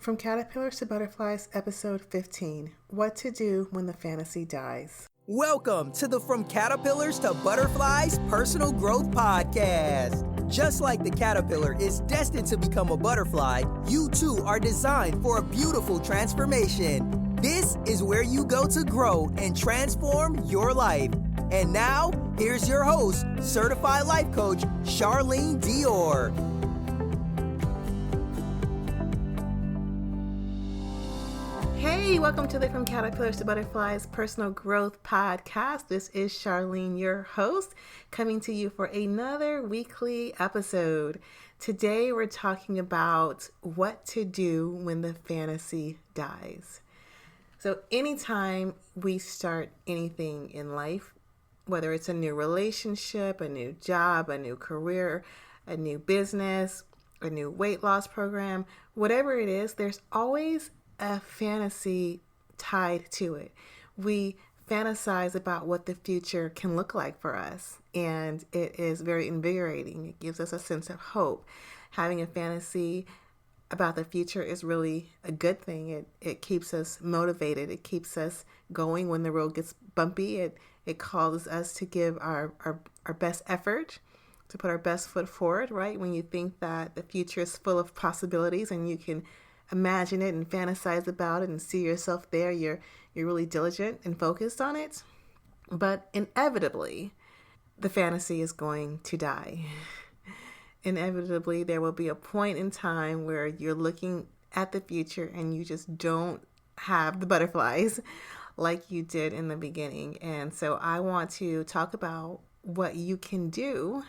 From Caterpillars to Butterflies, Episode 15, What to Do When the Fantasy Dies. Welcome to the From Caterpillars to Butterflies Personal Growth Podcast. Just like the caterpillar is destined to become a butterfly, you too are designed for a beautiful transformation. This is where you go to grow and transform your life. And now, here's your host, Certified Life Coach, Charlene Dior. Hey, welcome to the From Caterpillars to Butterflies Personal Growth Podcast. This is Charlene, your host, coming to you for another weekly episode. Today, we're talking about what to do when the fantasy dies. So anytime we start anything in life, whether it's a new relationship, a new job, a new career, a new business, a new weight loss program, whatever it is, there's always a fantasy tied to it. We fantasize about what the future can look like for us, and it is very invigorating. It gives us a sense of hope. Having a fantasy about the future is really a good thing. It keeps us motivated. It keeps us going when the road gets bumpy. It causes us to give our best effort, to put our best foot forward, right? When you think that the future is full of possibilities and you can imagine it and fantasize about it and see yourself there, you're really diligent and focused on it. But inevitably, the fantasy is going to die. Inevitably, there will be a point in time where you're looking at the future and you just don't have the butterflies like you did in the beginning. And so I want to talk about what you can do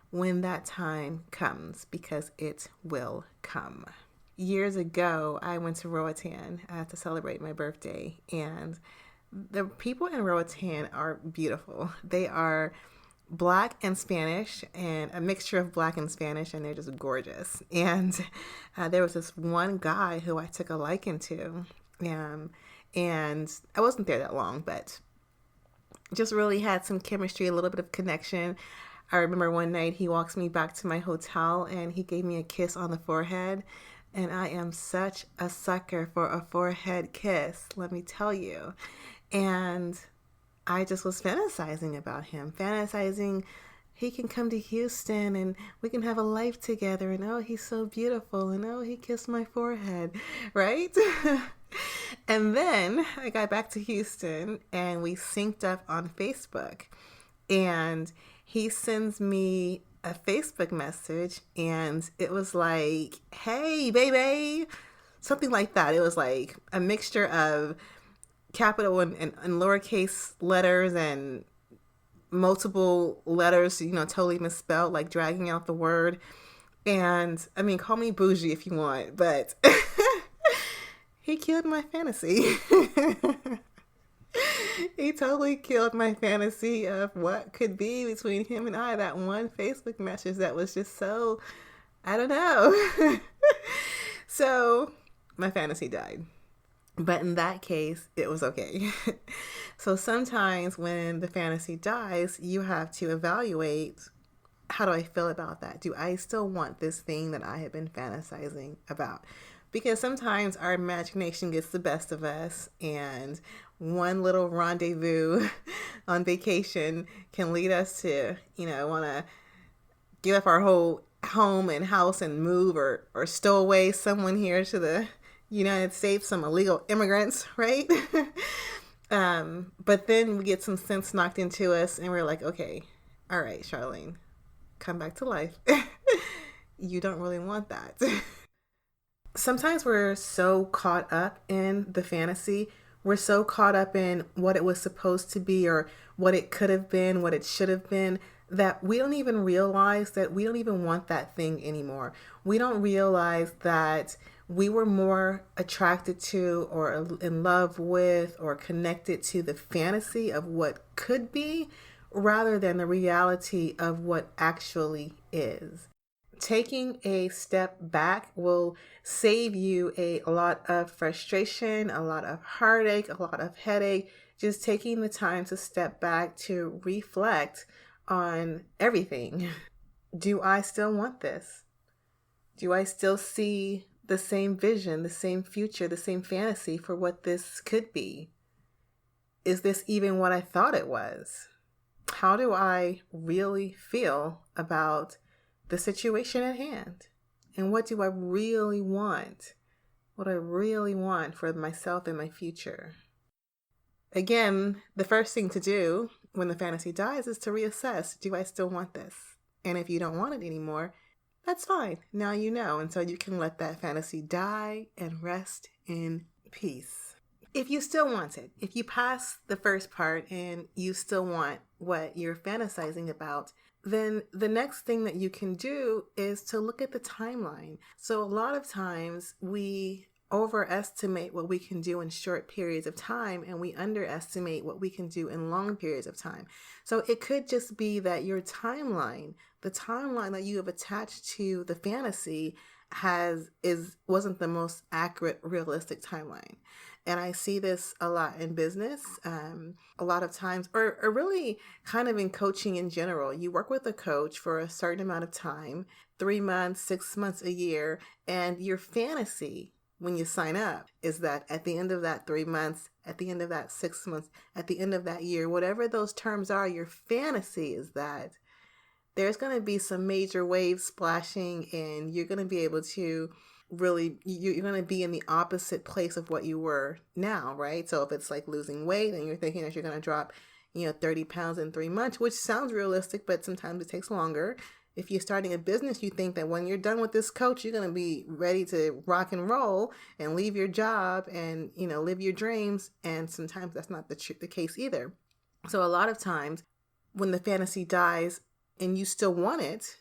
when that time comes, because it will come. Years ago, I went to Roatan to celebrate my birthday, and the people in Roatan are beautiful. They are Black and Spanish, and a mixture of Black and Spanish, and they're just gorgeous. And there was this one guy who I took a liking to, and I wasn't there that long, but just really had some chemistry, a little bit of connection. I remember one night he walks me back to my hotel, and he gave me a kiss on the forehead. And I am such a sucker for a forehead kiss, let me tell you. And I just was fantasizing about him, fantasizing he can come to Houston and we can have a life together. And oh, he's so beautiful. And oh, he kissed my forehead, right? And then I got back to Houston and we synced up on Facebook. And he sends me a Facebook message, and it was like, hey, baby, something like that. It was like a mixture of capital and lowercase letters and multiple letters, totally misspelled, like dragging out the word. And I mean, call me bougie if you want, but he killed my fantasy. He totally killed my fantasy of what could be between him and I. That one Facebook message that was just so, I don't know. So my fantasy died. But in that case, it was okay. So sometimes when the fantasy dies, you have to evaluate, how do I feel about that? Do I still want this thing that I have been fantasizing about? Because sometimes our imagination gets the best of us, and one little rendezvous on vacation can lead us to, want to give up our whole home and house and move or stow away someone here to the United States, some illegal immigrants, right? But then we get some sense knocked into us and we're like, okay, all right, Charlene, come back to life. You don't really want that. Sometimes we're so caught up in the fantasy. We're so caught up in what it was supposed to be or what it could have been, what it should have been, that we don't even realize that we don't even want that thing anymore. We don't realize that we were more attracted to or in love with or connected to the fantasy of what could be rather than the reality of what actually is. Taking a step back will save you a lot of frustration, a lot of heartache, a lot of headache. Just taking the time to step back to reflect on everything. Do I still want this? Do I still see the same vision, the same future, the same fantasy for what this could be? Is this even what I thought it was? How do I really feel about the situation at hand? And what do I really want? What I really want for myself and my future? Again, the first thing to do when the fantasy dies is to reassess. Do I still want this? And if you don't want it anymore, that's fine. Now you know. And so you can let that fantasy die and rest in peace. If you still want it, if you pass the first part and you still want what you're fantasizing about, then the next thing that you can do is to look at the timeline. So a lot of times we overestimate what we can do in short periods of time, and we underestimate what we can do in long periods of time. So it could just be that your timeline, the timeline that you have attached to the fantasy wasn't the most accurate, realistic timeline. And I see this a lot in business, a lot of times, or really kind of in coaching in general. You work with a coach for a certain amount of time, 3 months, 6 months, a year, and your fantasy when you sign up is that at the end of that 3 months, at the end of that 6 months, at the end of that year, whatever those terms are, your fantasy is that there's going to be some major waves splashing and you're going to be able to really, you're going to be in the opposite place of what you were now, right? So if it's like losing weight and you're thinking that you're going to drop, 30 pounds in 3 months, which sounds realistic, but sometimes it takes longer. If you're starting a business, you think that when you're done with this coach, you're going to be ready to rock and roll and leave your job and, live your dreams. And sometimes that's not the case either. So a lot of times when the fantasy dies and you still want it,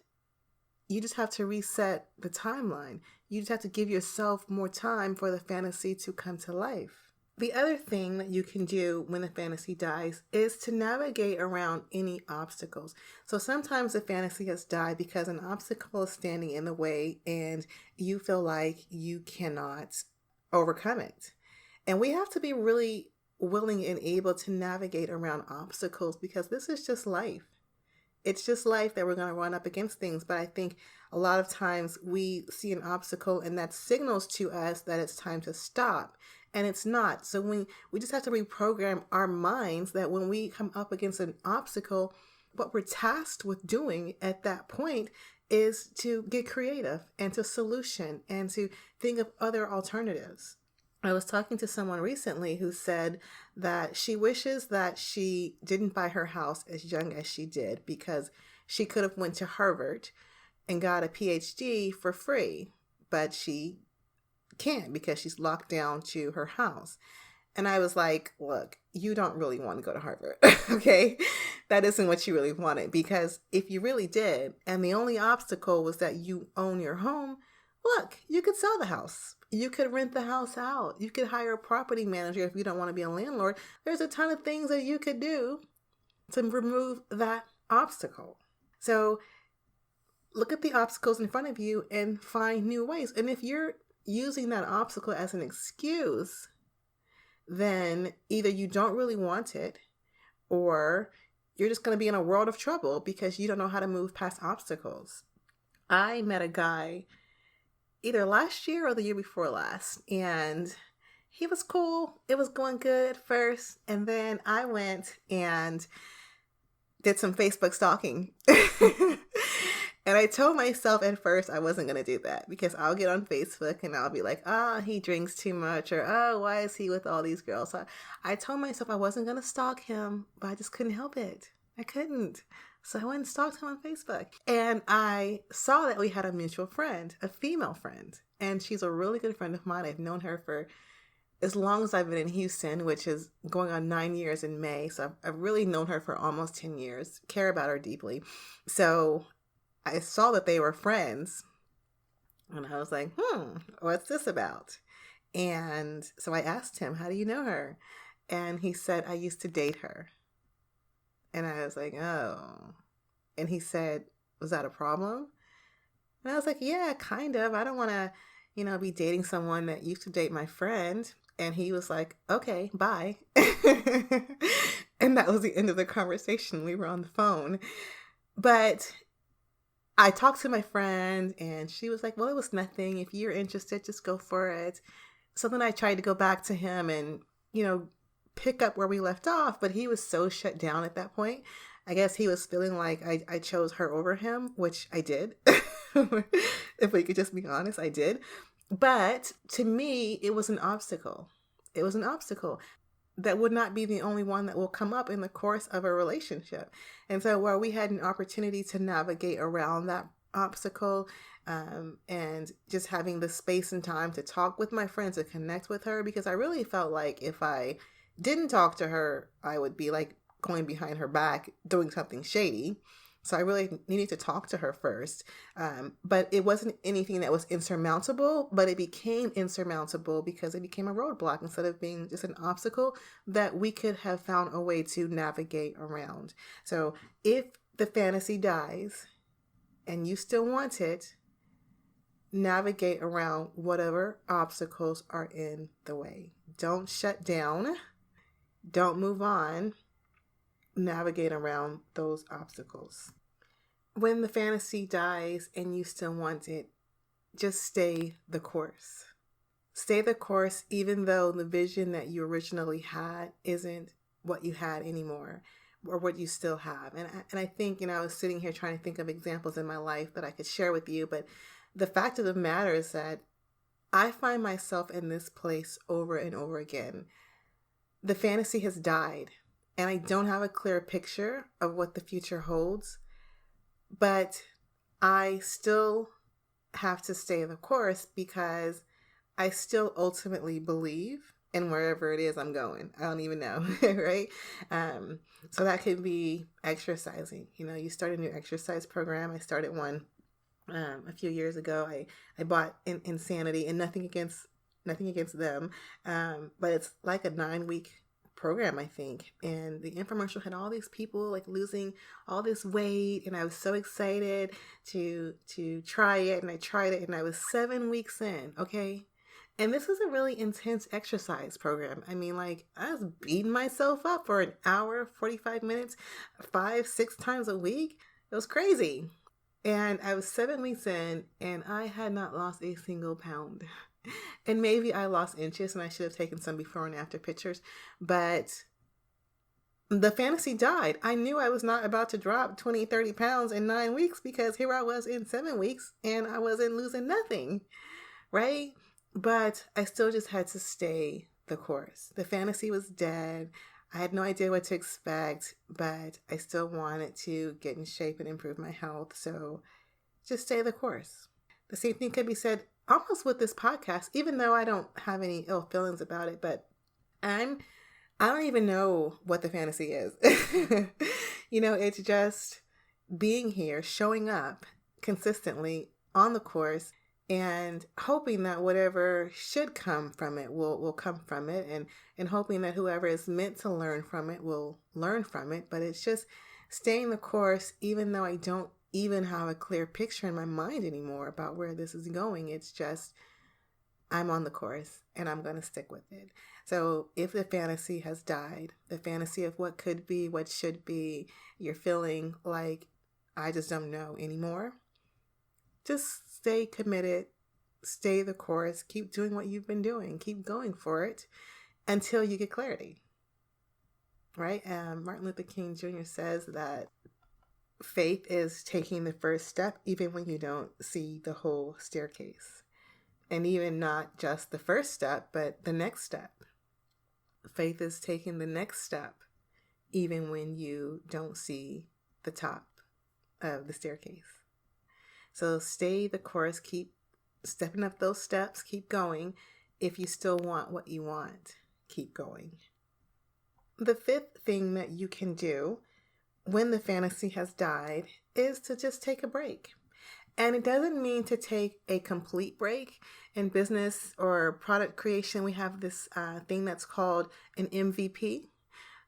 you just have to reset the timeline. You just have to give yourself more time for the fantasy to come to life. The other thing that you can do when the fantasy dies is to navigate around any obstacles. So sometimes the fantasy has died because an obstacle is standing in the way and you feel like you cannot overcome it. And we have to be really willing and able to navigate around obstacles because this is just life. It's just life that we're going to run up against things. But I think a lot of times we see an obstacle and that signals to us that it's time to stop. And it's not. So we just have to reprogram our minds that when we come up against an obstacle, what we're tasked with doing at that point is to get creative and to solution and to think of other alternatives. I was talking to someone recently who said that she wishes that she didn't buy her house as young as she did because she could have went to Harvard and got a PhD for free, but she can't because she's locked down to her house. And I was like, look, you don't really want to go to Harvard, okay? That isn't what you really wanted, because if you really did, and the only obstacle was that you own your home, look, you could sell the house. You could rent the house out. You could hire a property manager if you don't want to be a landlord. There's a ton of things that you could do to remove that obstacle. So look at the obstacles in front of you and find new ways. And if you're using that obstacle as an excuse, then either you don't really want it or you're just going to be in a world of trouble because you don't know how to move past obstacles. I met a guy either last year or the year before last, and he was cool. It was going good at first, and then I went and did some Facebook stalking. And I told myself at first I wasn't going to do that because I'll get on Facebook and I'll be like, he drinks too much, or, why is he with all these girls? So I told myself I wasn't going to stalk him, but I just couldn't help it. I couldn't. So I went and stalked him on Facebook. And I saw that we had a mutual friend, a female friend. And she's a really good friend of mine. I've known her for as long as I've been in Houston, which is going on 9 years in May. So I've really known her for almost 10 years, care about her deeply. So I saw that they were friends and I was like, what's this about? And so I asked him, how do you know her? And he said, I used to date her. And I was like, oh. And he said, was that a problem? And I was like, yeah, kind of. I don't want to, be dating someone that used to date my friend. And he was like, okay, bye. And that was the end of the conversation. We were on the phone. But I talked to my friend and she was like, well, it was nothing. If you're interested, just go for it. So then I tried to go back to him and, you know, pick up where we left off, but he was so shut down at that point. I guess he was feeling like I chose her over him, which I did. If we could just be honest, I did. But to me, it was an obstacle. It was an obstacle that would not be the only one that will come up in the course of a relationship. And so while we had an opportunity to navigate around that obstacle, and just having the space and time to talk with my friend, to connect with her, because I really felt like if I didn't talk to her, I would be like going behind her back doing something shady. So I really needed to talk to her first. But it wasn't anything that was insurmountable, but it became insurmountable because it became a roadblock instead of being just an obstacle that we could have found a way to navigate around. So if the fantasy dies and you still want it, navigate around whatever obstacles are in the way. Don't shut down. Don't move on. Navigate around those obstacles. When the fantasy dies and you still want it, just stay the course. Stay the course even though the vision that you originally had isn't what you had anymore or what you still have. And I think, I was sitting here trying to think of examples in my life that I could share with you, but the fact of the matter is that I find myself in this place over and over again. The fantasy has died, and I don't have a clear picture of what the future holds, but I still have to stay the course because I still ultimately believe in wherever it is I'm going. I don't even know, right? So that could be exercising. You start a new exercise program. I started one a few years ago. I bought Insanity, and nothing against them, but it's like a 9-week program, I think. And the infomercial had all these people like losing all this weight, and I was so excited to try it, and I tried it, and I was 7 weeks in, okay? And this was a really intense exercise program. I mean, like, I was beating myself up for an hour, 45 minutes, 5-6 times a week. It was crazy. And I was 7 weeks in, and I had not lost a single pound. And maybe I lost inches, and I should have taken some before and after pictures. But the fantasy died. I knew I was not about to drop 20, 30 pounds in 9 weeks, because here I was in 7 weeks, and I wasn't losing nothing, right? But I still just had to stay the course. The fantasy was dead. I had no idea what to expect, but I still wanted to get in shape and improve my health. So just stay the course. The same thing could be said almost with this podcast, even though I don't have any ill feelings about it, but I don't even know what the fantasy is. It's just being here, showing up consistently on the course, and hoping that whatever should come from it will come from it, and hoping that whoever is meant to learn from it will learn from it. But it's just staying the course, even though I don't even have a clear picture in my mind anymore about where this is going. It's just, I'm on the course, and I'm going to stick with it. So if the fantasy has died, the fantasy of what could be, what should be, you're feeling like, I just don't know anymore, just stay committed, stay the course, keep doing what you've been doing, keep going for it until you get clarity, right? Martin Luther King Jr. says that faith is taking the first step even when you don't see the whole staircase. And even not just the first step, but the next step. Faith is taking the next step even when you don't see the top of the staircase. So stay the course, keep stepping up those steps, keep going. If you still want what you want, keep going. The fifth thing that you can do when the fantasy has died is to just take a break. And it doesn't mean to take a complete break. In business or product creation, we have this thing that's called an MVP.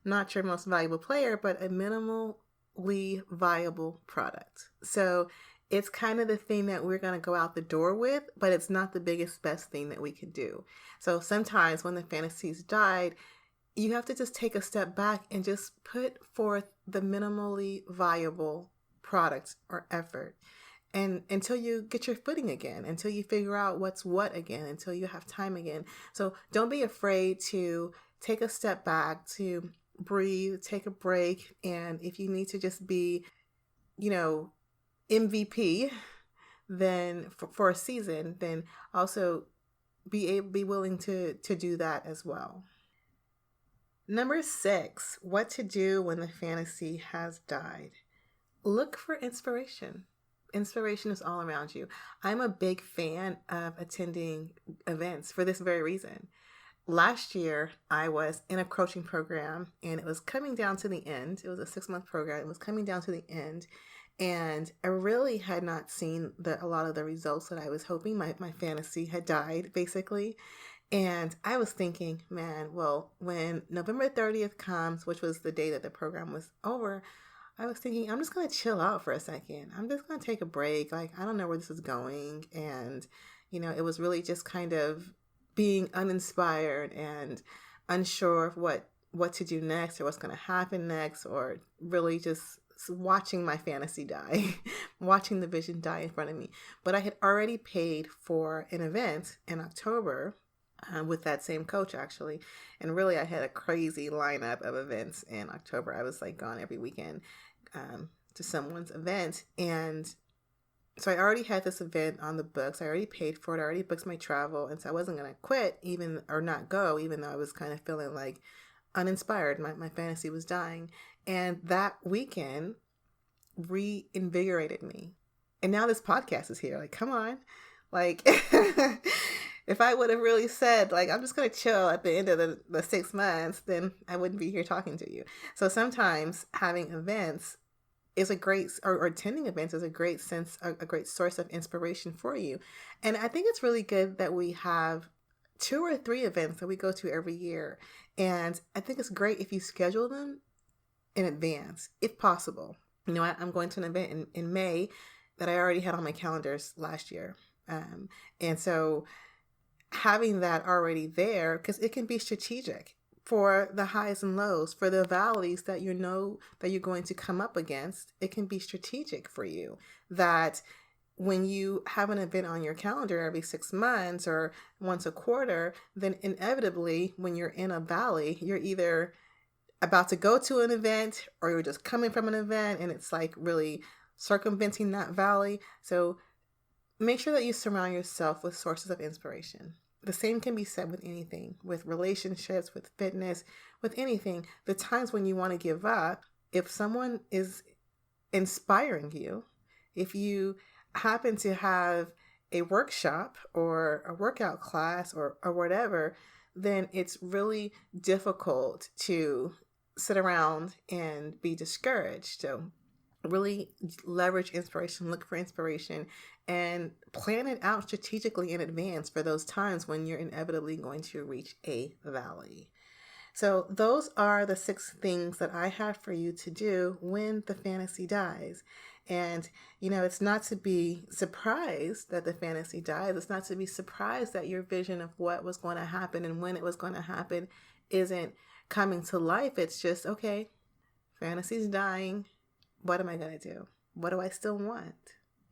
Not your most valuable player, but a minimally viable product. So it's kind of the thing that we're going to go out the door with, but it's not the biggest, best thing that we can do. So sometimes when the fantasies died, you have to just take a step back and just put forth the minimally viable product or effort. and until you get your footing again, until you figure out what's what again, until you have time again. So don't be afraid to take a step back, to breathe, take a break. And if you need to just be, MVP, then for a season, then also be willing to do that as well. Number 6, what to do when the fantasy has died. Look for inspiration. Inspiration is all around you. I'm a big fan of attending events for this very reason. Last year, I was in a coaching program and it was coming down to the end. It was a 6-month program. It was coming down to the end. And I really had not seen a lot of the results that I was hoping. My fantasy had died, basically. And I was thinking, man, well, when November 30th comes, which was the day that the program was over, I was thinking, I'm just going to chill out for a second. I'm just going to take a break. Like, I don't know where this is going. And, it was really just kind of being uninspired and unsure of what to do next or what's going to happen next, or really just watching my fantasy die, watching the vision die in front of me. But I had already paid for an event in October with that same coach, actually. And really, I had a crazy lineup of events in October. I was like gone every weekend to someone's event. And so I already had this event on the books. I already paid for it. I already booked my travel. And so I wasn't going to quit or not go, even though I was kind of feeling like uninspired. My fantasy was dying. And that weekend reinvigorated me. And now this podcast is here. Like, come on. Like, if I would have really said, like, I'm just going to chill at the end of the 6 months, then I wouldn't be here talking to you. So sometimes having events is a great, or attending events is a great source of inspiration for you. And I think it's really good that we have 2 or 3 events that we go to every year. And I think it's great if you schedule them in advance, if possible. I'm going to an event in May that I already had on my calendars last year. And so having that already there, because it can be strategic for the highs and lows, for the valleys that that you're going to come up against. It can be strategic for you that when you have an event on your calendar every 6 months or once a quarter, then inevitably when you're in a valley, you're either about to go to an event or you're just coming from an event, and it's like really circumventing that valley. So make sure that you surround yourself with sources of inspiration. The same can be said with anything, with relationships, with fitness, with anything. The times when you want to give up, if someone is inspiring you, if you happen to have a workshop or a workout class or whatever, then it's really difficult to sit around and be discouraged. So really leverage inspiration, look for inspiration, and plan it out strategically in advance for those times when you're inevitably going to reach a valley. So those are the 6 things that I have for you to do when the fantasy dies. And, it's not to be surprised that the fantasy dies. It's not to be surprised that your vision of what was going to happen and when it was going to happen isn't coming to life. It's just, okay, fantasy's dying. What am I going to do? What do I still want?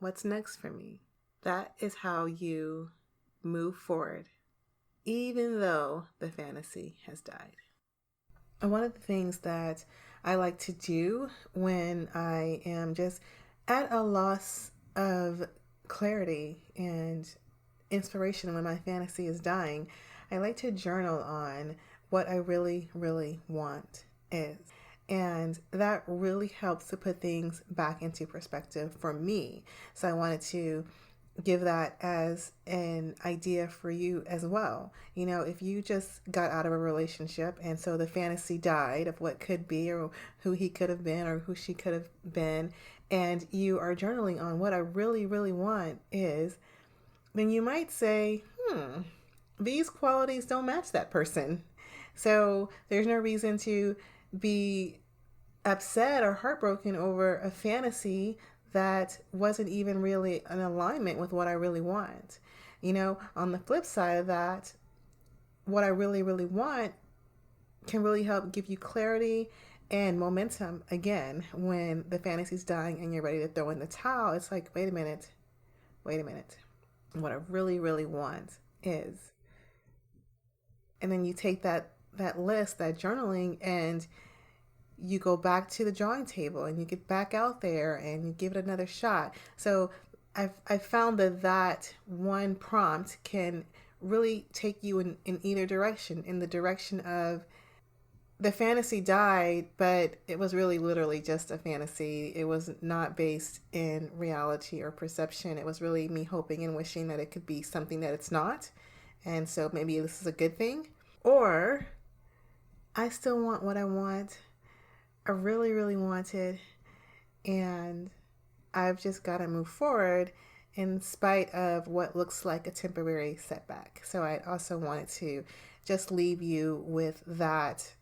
What's next for me? That is how you move forward, even though the fantasy has died. And one of the things that I like to do when I am just at a loss of clarity and inspiration when my fantasy is dying, I like to journal on what I really, really want is. And that really helps to put things back into perspective for me. So I wanted to give that as an idea for you as well. If you just got out of a relationship and so the fantasy died of what could be or who he could have been or who she could have been, and you are journaling on what I really, really want is, then you might say, these qualities don't match that person. So there's no reason to be upset or heartbroken over a fantasy that wasn't even really in alignment with what I really want. On the flip side of that, what I really, really want can really help give you clarity And momentum, again, when the fantasy's dying and you're ready to throw in the towel, it's like, wait a minute. What I really, really want is, and then you take that list, that journaling, and you go back to the drawing table and you get back out there and you give it another shot. So I've found that one prompt can really take you in either direction, in the direction of the fantasy died, but it was really literally just a fantasy. It was not based in reality or perception. It was really me hoping and wishing that it could be something that it's not. And so maybe this is a good thing. Or I still want what I want. I really, really want it. And I've just got to move forward in spite of what looks like a temporary setback. So I also wanted to just leave you with that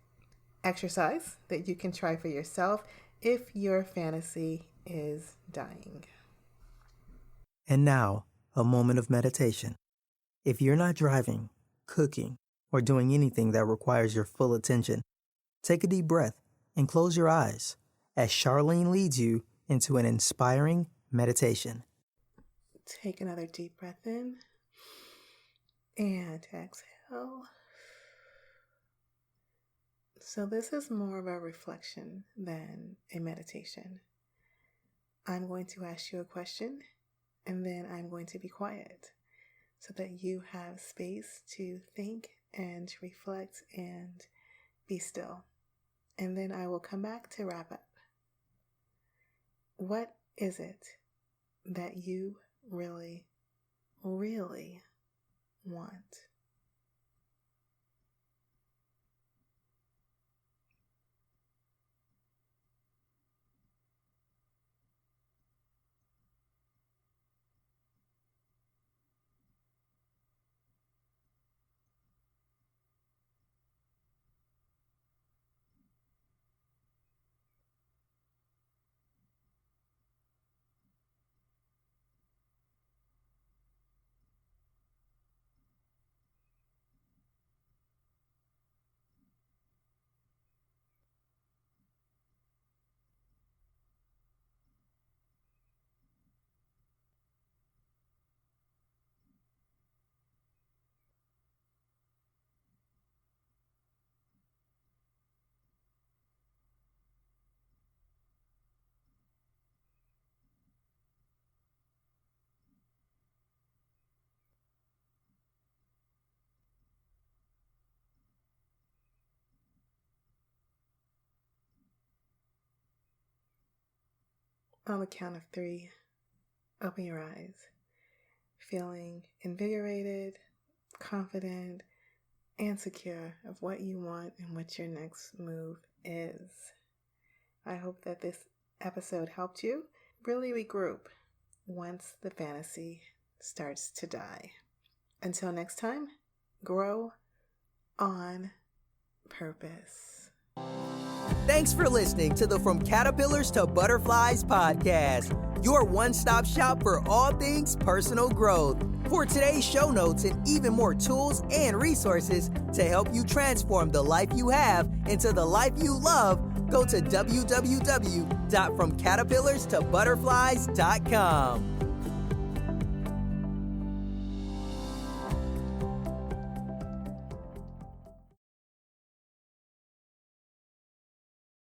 exercise that you can try for yourself if your fantasy is dying. And now, a moment of meditation. If you're not driving, cooking, or doing anything that requires your full attention, take a deep breath and close your eyes as Charlene leads you into an inspiring meditation. Take another deep breath in and exhale. So this is more of a reflection than a meditation. I'm going to ask you a question and then I'm going to be quiet so that you have space to think and reflect and be still. And then I will come back to wrap up. What is it that you really, really want? On the count of 3, open your eyes, feeling invigorated, confident, and secure of what you want and what your next move is. I hope that this episode helped you really regroup once the fantasy starts to die. Until next time, grow on purpose. Thanks for listening to the From Caterpillars to Butterflies podcast, your one-stop shop for all things personal growth. For today's show notes and even more tools and resources to help you transform the life you have into the life you love, go to www.fromcaterpillarstobutterflies.com.